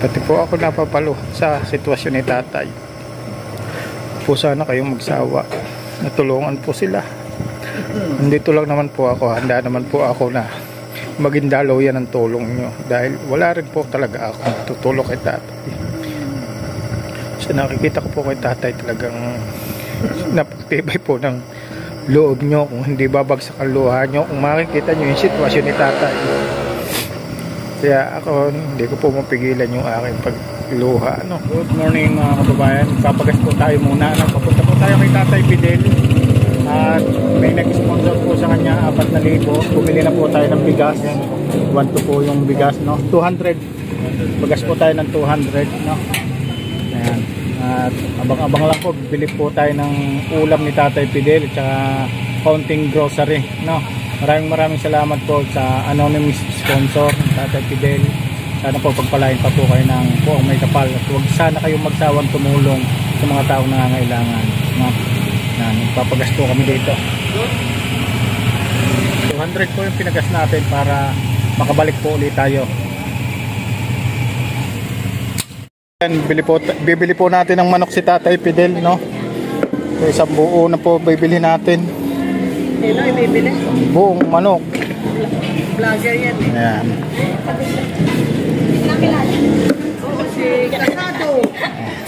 Pati po ako napapalo sa sitwasyon ni tatay. Po sana kayong magsawa. Natulungan po sila. Nandito lang naman po ako. Handa naman po ako na maging dalaw yan ang tulong nyo. Dahil wala rin po talaga ako tutulong kay tatay. So nakikita ko po kay tatay talagang napakatibay po ng loob nyo. Kung hindi babagsak ang luha nyo, kung makikita nyo yung sitwasyon ni tatay. Kaya ako, hindi ko po mapigilan yung aking pagluha. Good morning mga kababayan. Papagas po tayo muna. Papunta po tayo kay Tatay Fidel. At may nag-sponsor po sa kanya 4,000. Bumili na po tayo ng bigas. 1 to po yung bigas, no? 200. Bagas po tayo ng 200, no? Ayan. At abang-abang lang po. Bili po tayo ng ulam ni Tatay Fidel. At saka counting grocery, no? Maraming salamat po sa anonymous sponsor, Tatay Fidel. Sana po pagpalain pa po kayo ng buong may kapal. At huwag sana kayong magsawang tumulong sa mga taong nangangailangan. No? Magpapagas po kami dito. 200 po yung pinagas natin para makabalik po ulit tayo. Bibili po natin ng manok si Tatay Fidel, no? So, isang buo na po bibili natin. Hello, ibibili? Buong manok. Vlogger yan eh. Ayan. Oo, si Casado.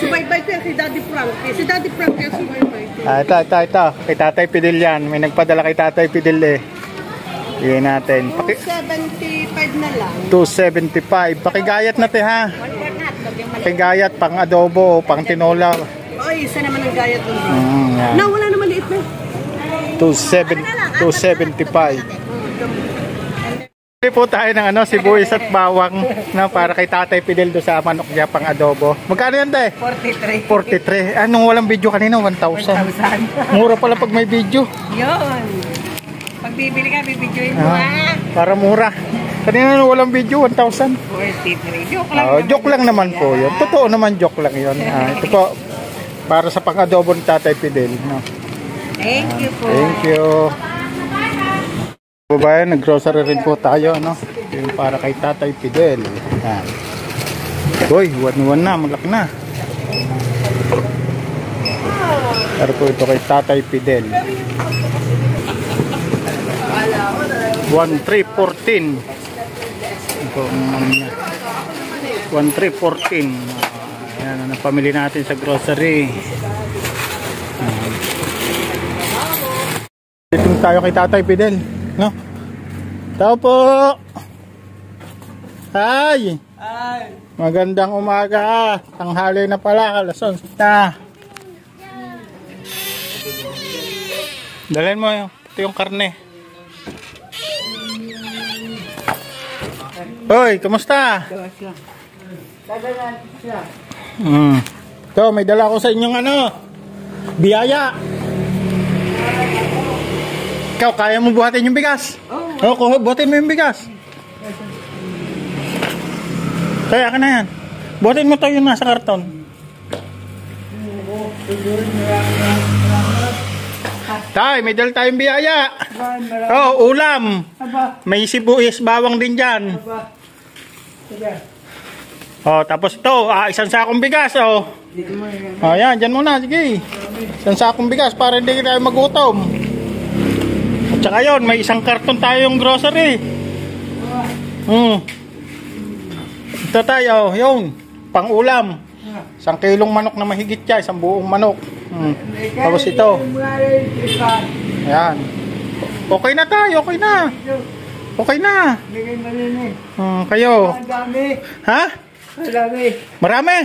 Subaybay ko yan si Daddy Frank. Si Daddy Frank yan subaybay ko. Ito. Kay Tatay Fidel yan. May nagpadala kay Tatay Fidel eh. Bigyan natin. 275 na lang. 275. Pakigayat natin ha. Pakigayat, pang adobo, pang tinola. Oy, isa naman ang gayat doon. No, wala naman liit na. 275. Bili po tayo ng sibuyas at bawang na para kay Tatay Fidel do sa manok niya pang adobo. Magkano yan tayo? 43. 43. Anong walang video kanina? 1,000. Mura pala pag may video. Yun. Pag bibili ka, bibidyoin mo ha. Para mura. Kanina nung walang video, 1,000. 43. Joke lang. Joke lang naman po yun. Totoo naman joke lang yun. Ito po, para sa pang adobo ni Tatay Fidel. No? Thank you po. Thank you. Babayan, nag-grocery rin po tayo, no? Yung para kay Tatay Fidel. Yan. Uy, 1-1 na, malaki na. Para po ito kay Tatay Fidel. 1,314. Ito ang 1,314. Yan ang pamili natin sa grocery. Dito tayo kay Tatay Fidel, no? Tao po. Hi. Magandang umaga. Tanghali na pala, alas 11 na. Dalhin mo ito yung karne. Hoy, kumusta? Ito, may dala ko sa inyong biyaya. Ikaw, kaya mo buhatin yung bigas? Oo, buhatin mo yung bigas. Kaya ka na yan. Buhatin mo to yung nasa karton. Tay, may dala tayong biyaya. Oh, ulam. May sibuyas bawang din dyan. Oh, tapos ito, isang sakong bigas. Oh, yan, dyan muna, sige. Isang sakong bigas para hindi tayo magutom. At saka yun, may isang karton tayong grocery. Ito tayo, yun, pang ulam. 1 kilong manok na mahigit siya, 1 buong manok. Tapos ito. Ayan. Okay na tayo, okay na. Okay na. Kayo. Ha? Marami.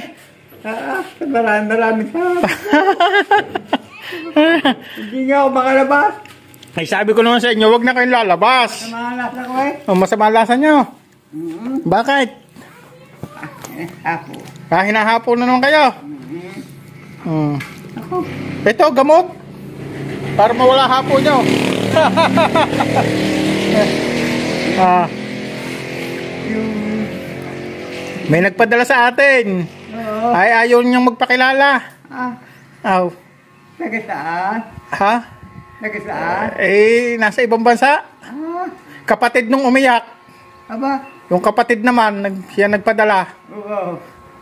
Marami pa. Hindi nga ako makalabas. Ay, sabi ko naman sa inyo, wag na kayong lalabas. Masama lasa ko eh. Masama lasa nyo. Bakit? Hapo. Hinahapon na naman kayo. Ito, gamot. Para mawala hapo nyo. May nagpadala sa atin. Ay, ayaw niyang magpakilala. Nagasaan? Ha? Nagasaan? Nasa ibang bansa. Kapatid nung umiyak. Aba? Yung kapatid naman, siya nagpadala. Oo.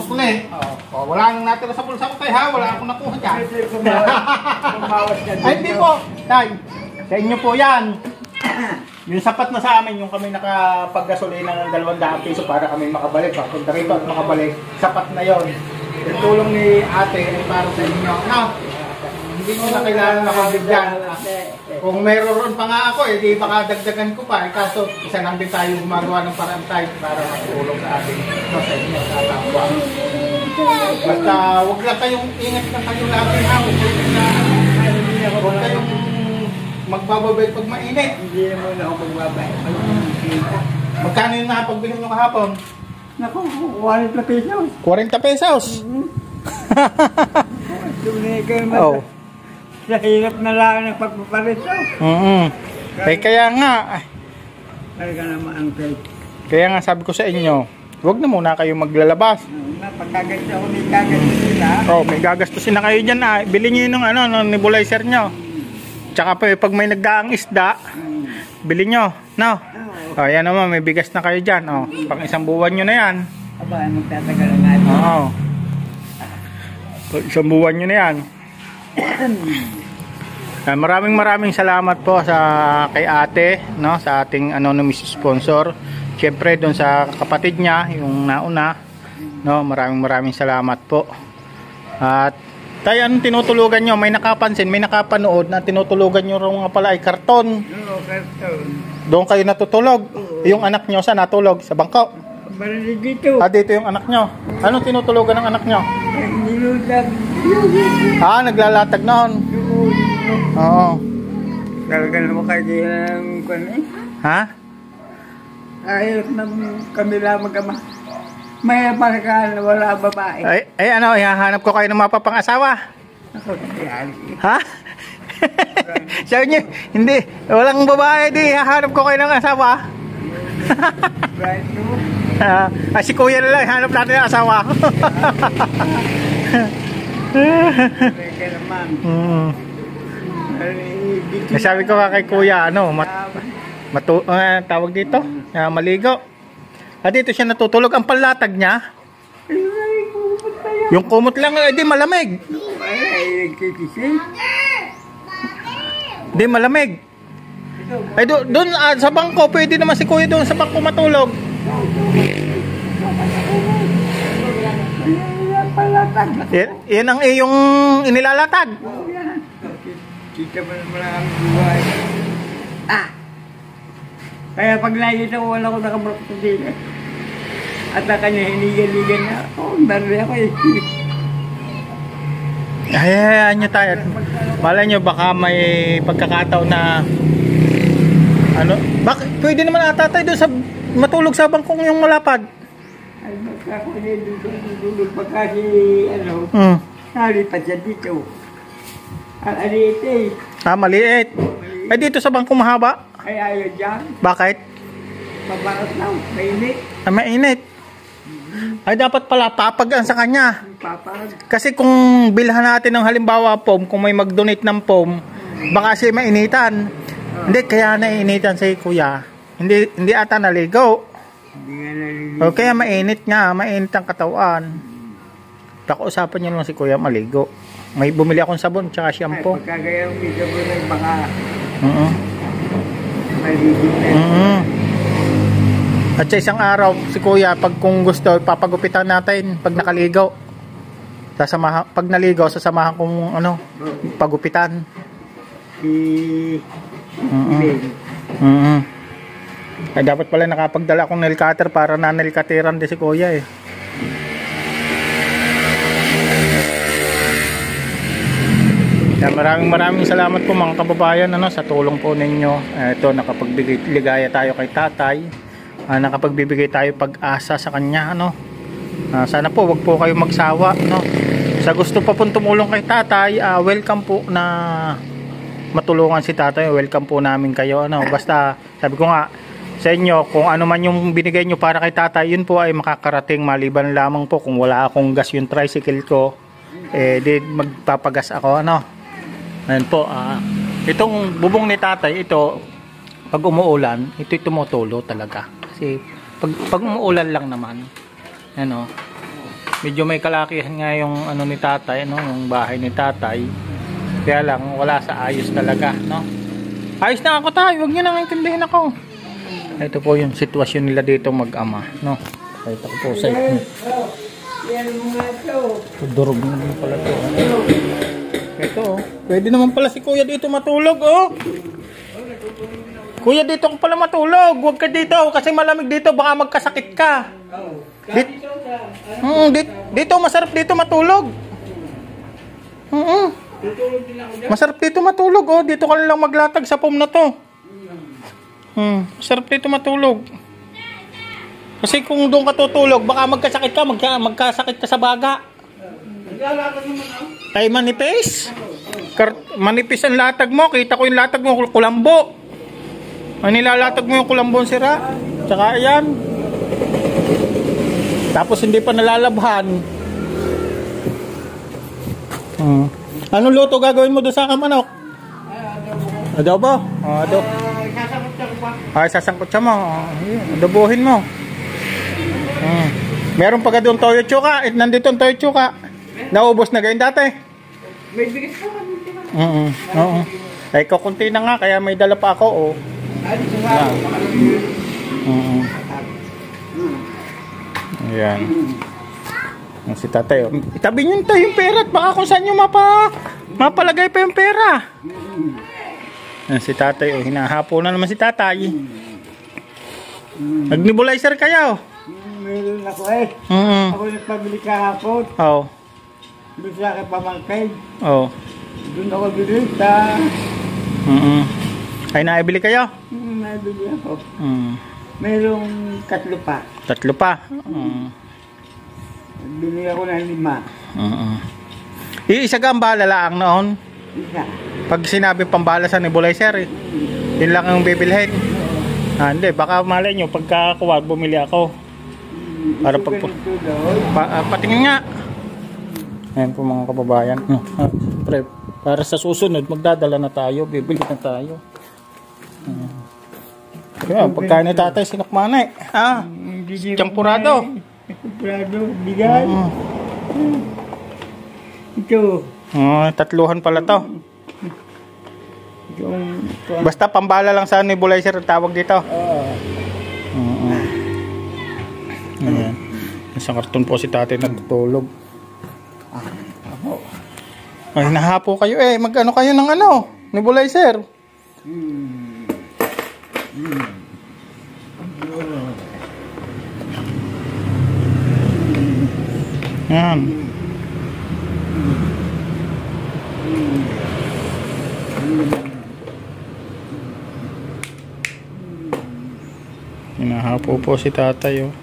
Sukli. Oh, wala nang natira sa bulsa ko tayo ha. Wala akong nakuha dyan. Ay, hindi po. Tay, sa inyo po yan. Yung sapat na sa amin, yung kami nakapaggasolina ng 200 piso para kami makabalik. Papunta rito at makabalik. Sapat na yon. Yung tulong ni ate ay para sa inyo. No? Hindi nyo na kailangan ako bigyan. Kung meron pa nga ako, di baka dagdagan ko pa. Kaso, isa lang din tayo gumagawa ng parang tayo para matulong sa atin. No, sa inyo, sa kapwa. Basta, huwag lang kayong ingat na kayo lagi ha. Huwag kayong magbababay pag mainit. Hindi naman ako magbabay. Magkano yung nakapagbili nyo kahapon? Naku, 40 pesos. 40 pesos? Oh. Sa hirap na lang ng pagpaparito. Kaya nga. Talaga naman ang pay. Kaya nga sabi ko sa inyo, huwag na muna kayo maglalabas. Pagkaganto ako may gagastos sila. Oh, may gagastusin na kayo dyan. Bili nyo yung ng nebulizer nyo. Tsaka pa pag may nagdaang isda, bili nyo. No? Oh, yan naman, may bigas na kayo dyan. Oh, pang isang buwan nyo na yan. Aba, magtatagal nga. Oo. Isang buwan nyo na yan. Maraming salamat po sa kay ate, no, sa ating anonymous sponsor. Siyempre doon sa kapatid niya, yung nauna, no, maraming salamat po. At tayo, anong tinutulugan nyo? May nakapansin, may nakapanood na tinutulugan nyo rin nga pala ay karton. Oo, karton. Doon kayo natutulog. Yung anak nyo sa natulog? Sa bangko? Balik dito. Dito yung anak nyo. Anong tinutulugan ng anak nyo? Niludag. Naglalatag noon. Oo. Talaga naman kayo ng kwan eh. Ha? Ayos na kami lang mag-ama. May parkaan na wala babae. Ano, ihahanap ko kayo ng mapapang-asawa. Ako, yan. Ha? Sabi niyo, hindi, walang babae, di hahanap ko kayo ng asawa. Right, no? Si kuya na lang, hanap natin ng asawa. Talaga naman. Sabi ko kay kuya, tawag dito, maligo. Dito siya natutulog. Ang panlatag niya, yung kumot lang, di malamig. Di malamig. Doon sa bangko, pwede naman si kuya doon sa bangko matulog. Yan ang iyong inilalatag. Kita mo naman ang buhay. Kaya pag nakikita ko, wala ko nakabrok sa dila. At na kanya hinigan-ligan na. Bari ako eh. Hayaan nyo tayo. Malay nyo baka may pagkakataon na pwede naman ata tayo doon sa matulog sa bangkong yung malapad. Ay, baka ko dudulog pagka si nalipat siya dito. Ang aliit eh. Maliit. Dito sa bangkong mahaba. Ay, ayaw dyan. Bakit? Pabarat lang. Mainit. Mainit. Dapat pala papagaan sa kanya. Papag. Kasi kung bilhan natin ng halimbawa foam, kung may mag-donate ng foam, baka siya mainitan. Hindi, kaya naiinitan si kuya. Hindi ata naligo. Hindi nga naliligo. O kaya mainit nga, mainit ang katawan. Pakausapan niyo lang si kuya maligo. May bumili akong sabon tsaka shampoo. Ay, pagkagayang video mo na baka maligid na. At sa isang araw, si kuya, pag kung gusto, papagupitan natin pag nakaligo. Pag naligo, sasamahan kong pagupitan. Ay, dapat pala nakapagdala akong nail cutter para na-nail cutteran din si kuya eh. Maraming salamat po mga kababayan sa tulong po ninyo. Ito, nakapagbigay tayo kay tatay. Nakapagbibigay tayo pag-asa sa kanya. Sana po wag po kayo magsawa. Sa gusto pa pong tumulong kay tatay, welcome po na matulungan si tatay. Welcome po namin kayo. Basta sabi ko nga sa inyo, kung ano man yung binigay nyo para kay tatay, yun po ay makakarating. Maliban lamang po kung wala akong gas yung tricycle ko, di magpapagas ako. Ayan po, itong bubong ni tatay, ito pag umuulan, ito tumutulo talaga. Kasi pag umuulan lang naman, medyo may kalakihan nga yung ni tatay, yung bahay ni tatay. Kaya lang wala sa ayos talaga, Ayos na ako tayo, wag niyo nang intindihin ako. Ito po yung sitwasyon nila dito mag-ama, Ito po sa inyo. Yan mga ito. Durog naman pala to. Ito, oh. Pwede naman pala si kuya dito matulog, oh. Kuya, dito ko pala matulog. Huwag ka dito kasi malamig dito. Baka magkasakit ka. Dito, masarap dito matulog. Masarap dito matulog, oh. Dito ka lang maglatag sa foam na to. Masarap dito matulog. Kasi kung doon ka tutulog, baka magkasakit ka. Magkasakit ka sa baga. Ay, manipis. Manipis ang latag mo. Kita ko yung latag mo, kulambo. Nilalatag mo yung kulambong sira. Tsaka ayan. Tapos hindi pa nalalabhan. Anong luto gagawin mo doon sa kamanok? Adobo? Adobo. Ay, sasangkot siya mo. Adobohin mo. Meron pa ka doon toyo tsuka. Nandito ang toyo tsuka. Naubos na ganyan dati. May bigas pa kami. Oo. Ay, kukunti na nga. Kaya may dala pa ako, oh. Ayan. Si tatay, oh. Itabi nyo tayo yung pera at baka kung saan nyo mapalagay pa yung pera. Si tatay, oh. Hinahapo na naman si tatay. Nag-nebulizer kayo. Meron ako eh. Ako nagpabili kahapon. Oo. Doon sa aking pamangkin. Oo. Doon ako bilita. Ay, naibili kayo? Naibili ako. Mayroong 3 pa. 3 pa? Bili ako ng 5. Isa ka ang bala lang noon? Isa. Pag sinabi pambala sa nebulizer, yun lang ang bibilhin. Hindi, baka malay nyo, pagkakuha, bumili ako. Para patingin nga. Ayan po mga kababayan. Pre, para sa susunod, magdadala na tayo, bibili na tayo. Pagkain ni tatay, sinakmanay. Champurado. Champurado, bigay. Ito. 3 pala to. Basta pambala lang sa nebulizer ang tawag dito. Ayan. Isang karton po si tatay natutulog. Ay, nahapo kayo eh. Mag-ano kayo ng nebulizer? Yan. Hinahapo po si tatay, oh.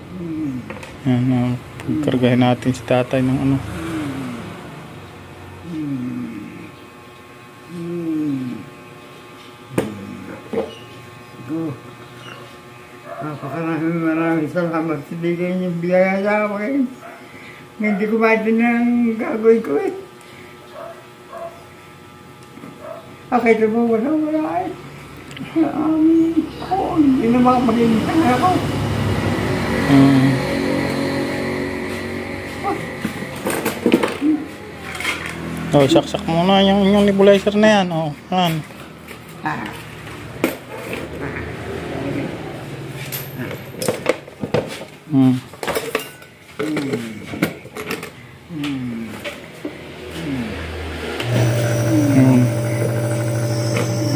Yan, pagkargahin natin si tatay ng Maraming salamat sa bigay niyong biyaya sa akin. Hindi ko matin ang gagawin ko eh. Okay, ito po, wala eh. Hindi na makapag-initang ako. Saksak muna yung nebulizer na yan. Yan.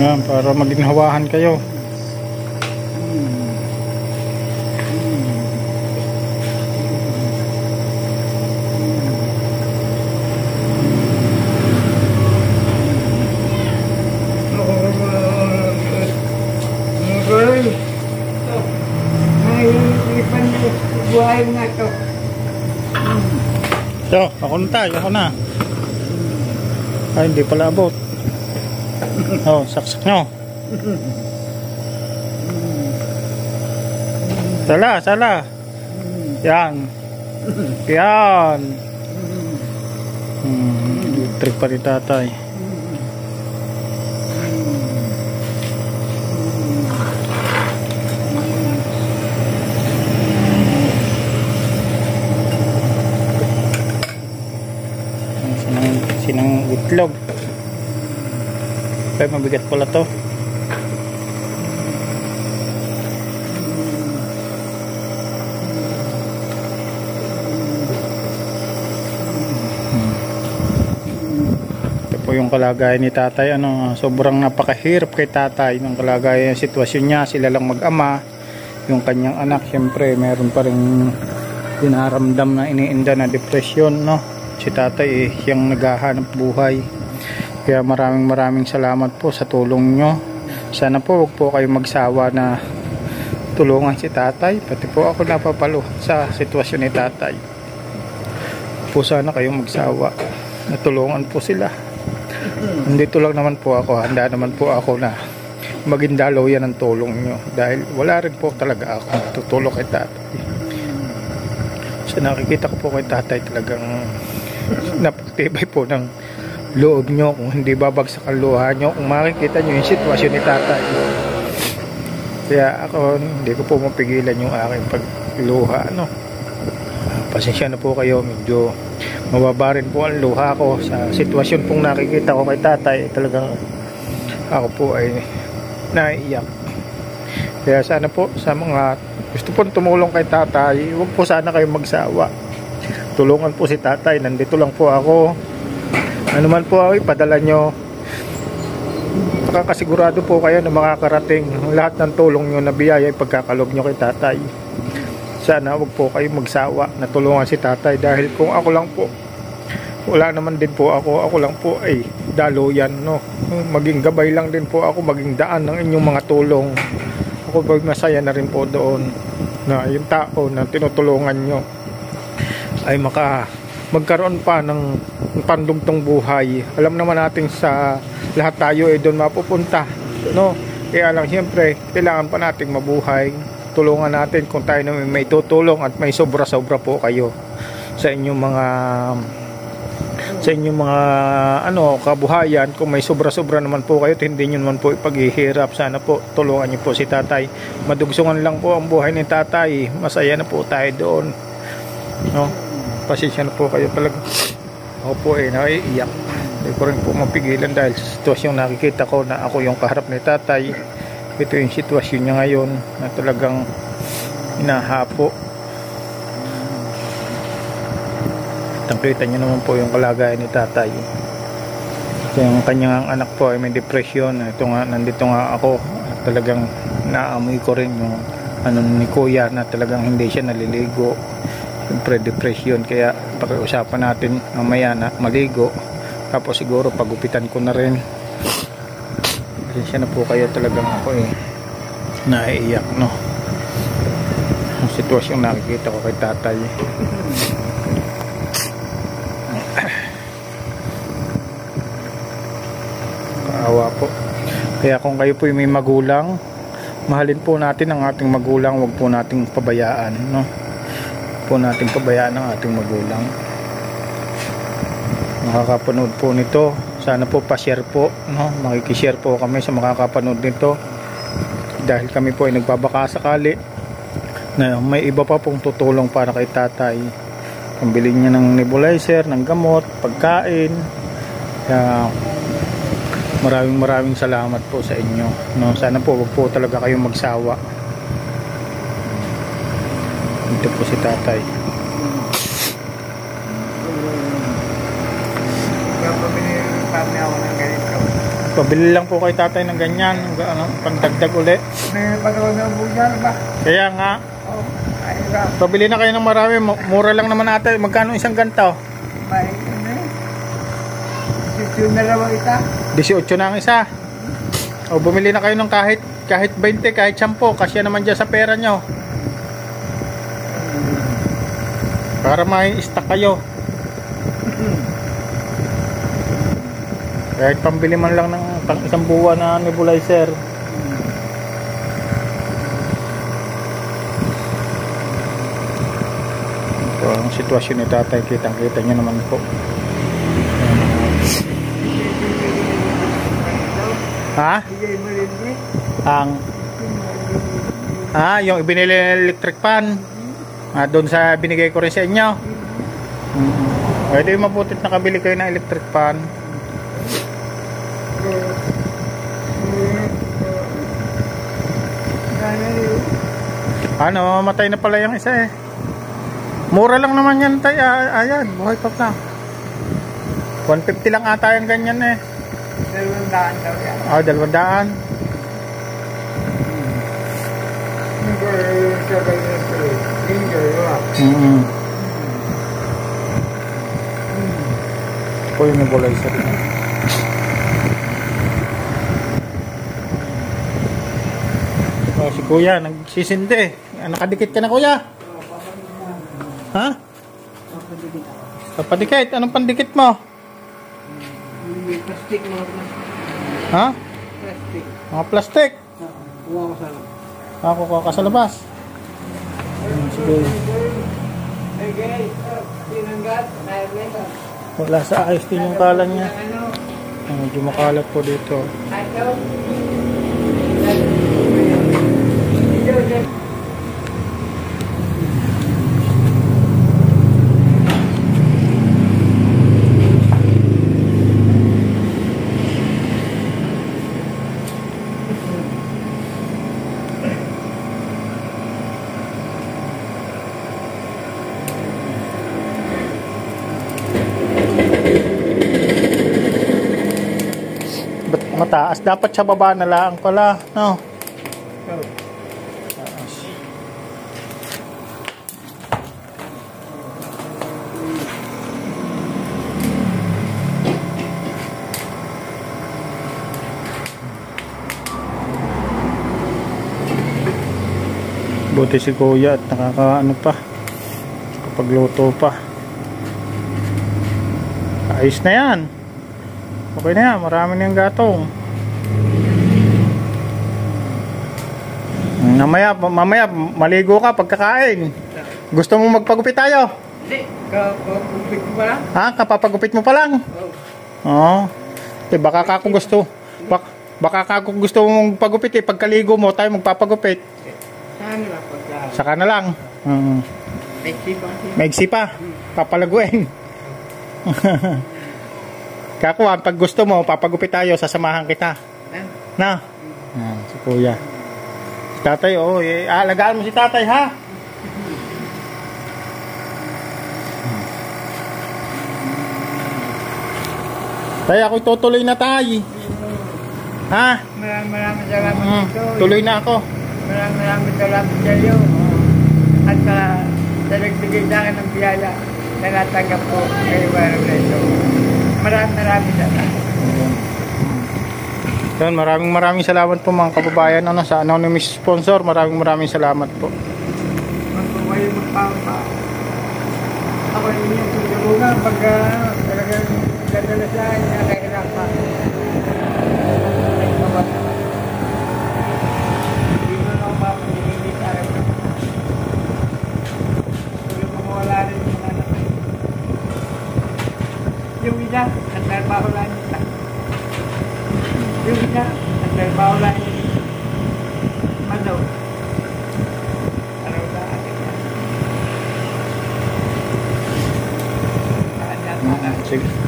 Yan, para maginhawahan kayo. Buhay nga ito. So, ako na tayo, ako na. Ay, hindi pala abot. Saksak nyo. Sala. Yan. Electric pa rin tatay. Sinang itlog. Kaya mabigat pala to. po yung kalagayan ni tatay. Sobrang napakahirap kay tatay ng kalagayan, sitwasyon niya. Sila lang mag-ama. Yung kanyang anak, syempre meron pa rin dinaramdam na iniinda na depresyon, no? Si tatay siyang naghahanap buhay. Kaya maraming salamat po sa tulong nyo. Sana po huwag po kayo magsawa na tulungan si tatay. Pati po ako napapaluhat sa sitwasyon ni tatay. Po sana kayong magsawa na tulungan po sila. Nandito lang naman po ako, handa naman po ako na maging daloyan ng tulong nyo, dahil wala rin po talaga ako tutulong kay tatay. So nakikita ko po kay tatay talagang napakatibay po ng loob nyo. Kung hindi babagsak ang luha nyo, kung makikita nyo yung sitwasyon ni tatay, kaya ako hindi ko po mapigilan yung aking pagluha, pasensya na po kayo, medyo mababa rin po ang luha ko sa sitwasyon pong nakikita ko kay tatay. Talagang ako po ay naiiyak. Kaya sana po sa mga gusto po tumulong kay tatay, huwag po sana kayong magsawa, tulungan po si tatay. Nandito lang po ako, ano man po ay padala nyo, makakasigurado po kayo na makakarating lahat ng tulong nyo na biyaya ay pagkakalob nyo kay tatay. Sana huwag po kayong magsawa na tulungan si tatay, dahil kung ako lang po, wala naman din po ako lang po ay daluyan, maging gabay lang din po ako, maging daan ng inyong mga tulong. Ako po masaya na rin po doon na yung tao na tinutulungan nyo ay magkaroon pa ng pandugtong buhay. Alam naman natin sa lahat tayo ay doon mapupunta, kaya lang siyempre kailangan pa nating mabuhay. Tulungan natin kung tayo naman may tutulong at may sobra-sobra po kayo sa inyong mga kabuhayan. Kung may sobra-sobra naman po kayo, hindi nyo naman po ipaghihirap. Sana po tulungan nyo po si tatay. Madugsungan lang po ang buhay ni tatay, masaya na po tayo doon, pasensya na po kayo talaga. Ako po naiiyak, hindi ko rin po mapigilan dahil sa sitwasyong nakikita ko na ako yung kaharap ni tatay. Ito yung sitwasyon niya ngayon na talagang hinahapo. Nakita niyo naman po yung kalagayan ni tatay. So, yung kanyang anak po ay may depression. Nandito nga ako, talagang naamoy ko rin yung ni kuya na talagang hindi siya naliligo. Siyempre depression, kaya pag-uusapan natin mamaya na maligo, tapos siguro pagupitan ko na rin. Pasensya na po kayo, talagang ako naiiyak, ang sitwasyong nakikita ko kay tatay. Kaawa po. Kaya kung kayo po may magulang, mahalin po natin ang ating magulang, huwag po nating pabayaan, po nating pabayaan ang ating magulang. Makakapanood po nito, sana po pa-share po, makikishare po kami sa makakapanood nito, dahil kami po ay nagbabaka sakali na may iba pa pong tutulong para kay tatay. Pambili niya ng nebulizer, ng gamot, pagkain. Kaya maraming salamat po sa inyo, sana po huwag po talaga kayong magsawa. Ito po si tatay. Pabili lang po kay tatay ng ganyan, pandagdag uli. May pagkakas ng bulan ba? Kaya nga, pabili na kayo ng marami, mura lang naman ate. Magkano isang ganto? May 18 na lang isa. 18 na ang isa. O bumili na kayo ng kahit 20, kahit 10, kasya naman dyan sa pera nyo, para may stock kayo. Kahit pambili man lang ng isang buwan na nebulizer. Ito ang sitwasyon ni tatay, kitang-kita nyo naman po. Ha? Yung ibinili ng electric fan. Doon sa binigay ko rin sa inyo. Pwede mabutit nakabili kayo ng electric fan. Mamatay na pala yung isa Mura lang naman yan tayo. Ayan, buhay pa. 150 lang ata yung ganyan eh. 200 daw yan. Ah, 200. Ito yung nebulizer na. Oh, si kuya, nagsisindi. Nakadikit ka na kuya? Ha? Papadikit? Anong pandikit mo? Plastic mo. Ha? Plastic. Mga plastic? Kuha ko sana. Kukuha ka sa labas. Sige. Hey guys, tinanggat. Wala sa ayos din yung kalan niya. Medyo makalat po dito. Mataas. Dapat sa baba na lang pala. No? Taas. Buti si kuya at nakakaano pa. Kapagluto pa. Ayos na yan. Okay na yan, marami na yung gatong. Mamaya, maligo ka pagkakain. Gusto mo magpagupit tayo? Hindi, kapagupit mo pa lang. Ha? Kapapagupit mo pa lang? Oo. Baka kako gusto. Baka kako gusto mong pagupit eh. Pagkaligo mo, tayo magpapagupit. Saan lang pagka? Saka na lang. Maigsi pa. Maigsi pa. Papalaguin. Kakuha, pag gusto mo, papagupit tayo, sasamahan kita. Na? Si kuya. Si tatay, alagaan mo si tatay, ha? Tay, ako'y tutuloy na tay. Ha? Maraming salamat dito. Tuloy na ako. Maraming salamat sa iyo. At sa nagbigay sa akin ng biyaya na natanggap ko kay Waro Rezo. Maraming salamat. Yan, maraming salamat po mga kababayan sa anonymous sponsor. Maraming salamat po. Magpapayo magpapa. Ako rin yung tutulungan pag talagang ganda na siya, nakahirapan. Hindi mo na ako mapagiging sa akin. Tulog mo wala rin yung anak. Yung isa, ang trabaho lang nila. Yung isa, ang trabaho lang nila. Madaw. Araw na atin yan.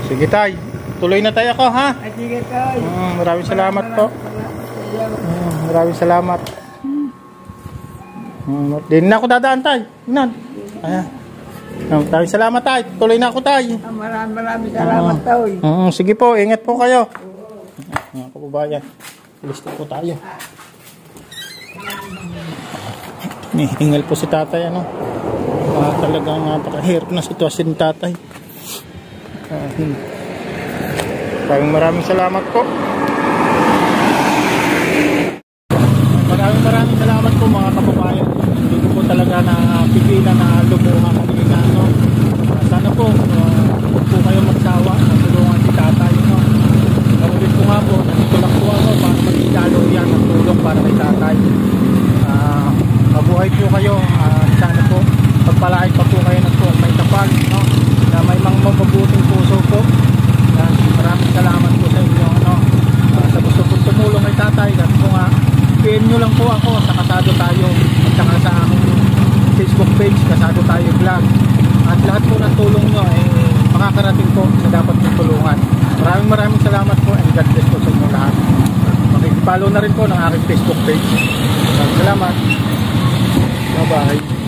Sige tay. Tuloy na tayo ako, ha? Sige tayo. Maraming salamat po. Maraming salamat. Din na ako dadaan tay. Ayan. Maraming salamat tay. Tuloy na ako tay. Maraming salamat tayo. Sige po, ingat po kayo. Mga kababayan, listo po tayo. Hingal po si tatay, talagang napakahirap na sitwasyon ni tatay. Maraming salamat po. Maraming salamat po mga kababayan. Hindi ko po talaga napigilan na lumuha kami na sana po huwag po kayo magsawa na tulungan si tatay. Naulit ko nga po, nandito lang po ako para mag-igalo yan ng tulong para kay tatay. Mabuhay po kayo. Sana po pagpalain pa po kayo ng may tapal, na may mga mabubuting puso po. Maraming salamat po sa inyo. Sa gusto po tumulong kay tatay, kasi po nga PM nyo lang po ako sa Kasado Tayo at saka sa aking Facebook page, Kasado Tayo Vlog. At lahat po ng tulong nyo makakarating po sa dapat mong tulungan. Maraming salamat po and God bless po sa inyo lahat. Pakipollow na rin po ng aking Facebook page. Salamat. Bye bye.